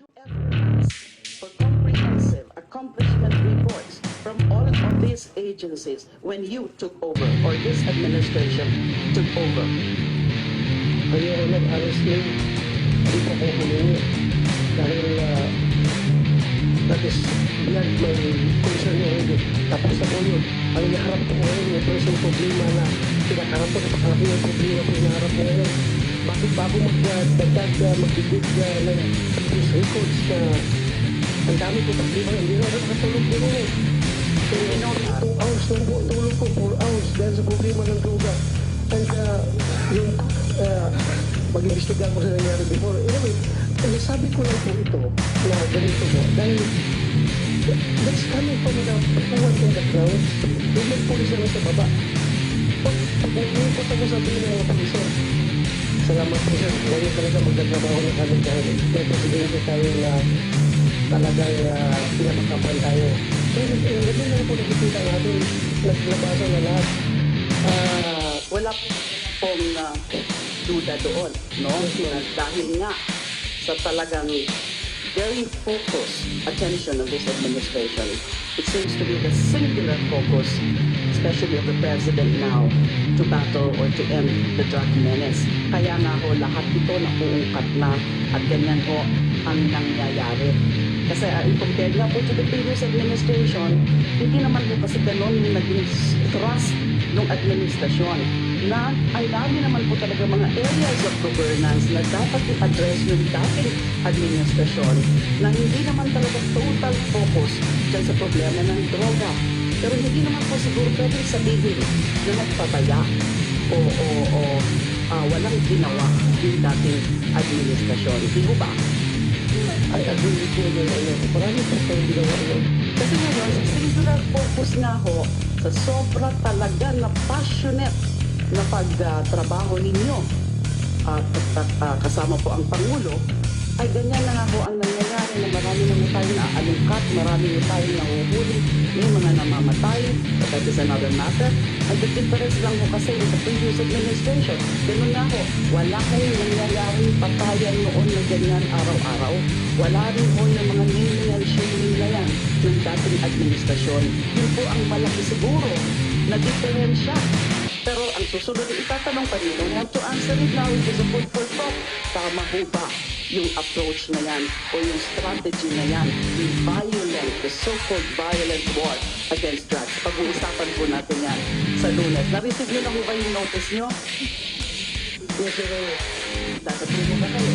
you ever ask for comprehensive accomplishment reports from all of these agencies when you took over or this administration took over? Ayoko lang, honestly, hindi po ako humingi. Dahil that is beyond my concern already. Tapos na po yun. Ang naharap ko ngayon, yung present problema na pinakarap ko, napakalaki yung problema po naharap ko ngayon. Bakit bago magdagdag, magbibig ng previous records na ang dami po problema, hindi na nakatulog po rin. Kaya 2 hours lang po, tulog ko, 4 hours dahil sa problema ng droga. And yung mag-imbestiga ko sa nangyari before. Anyway, sabi ko lang po ito na ganito po. Dahil that's coming from the one in the ground. Yung may pulis na sa baba. Pag nangikot ako sabihin ng mga puliso, salamat po sir. Ngayon talaga magdatrabaho na kami dahil may presidente tayo na talagang pinapakapan tayo. Kaya ganun lang po nakikita natin. Naglabasan na lahat. Wala pong duda doon, no? Dahil nga sa talagang very focused attention of this administration, it seems to be the singular focus, especially of the president now, to battle or to end the drug menace. Kaya nga ho, lahat ito nauungkat na at ganyan ho ang nangyayari. Kasi compare nga po to the previous administration, hindi naman po kasi ganun yung naging thrust ng administrasyon na ang dami naman po talaga mga areas of governance na dapat i-address yung dating administrasyon na hindi naman talaga total focus dyan sa problema ng droga. Pero hindi naman po siguro pwede sabihin na nagpabaya o walang ginawa yung dating administrasyon. Hindi mo ba? I agree with you. Marami po tayong ginawa yun. Kasi ngayon, sa singular focus nga ho, sa sobra talaga na passionate na pagtrabaho ninyo at kasama po ang Pangulo, ay ganyan na nga po ang nangyayari na marami na tayong naaalungkat, marami na tayong nahuhuli, may mga namamatay, but that is another matter. And the difference lang po kasi with the previous administration, ganun nga po, wala kayong nangyayaring patayan noon na ganyan araw-araw. Wala rin po yung mga naming and shaming na yan ng dating administrasyon. Yun po ang malaki siguro na diferensya. Pero ang susunod na itatanong pa rin, I have to answer it now, it is a food for thought. Tama po ba yung approach na yan o yung strategy na yan, yung violent, the so-called violent war against drugs? Pag-uusapan po natin yan sa Lunes. Na-receive nyo na po ba yung notice nyo? Yes, sir. Dapat po ba kayo?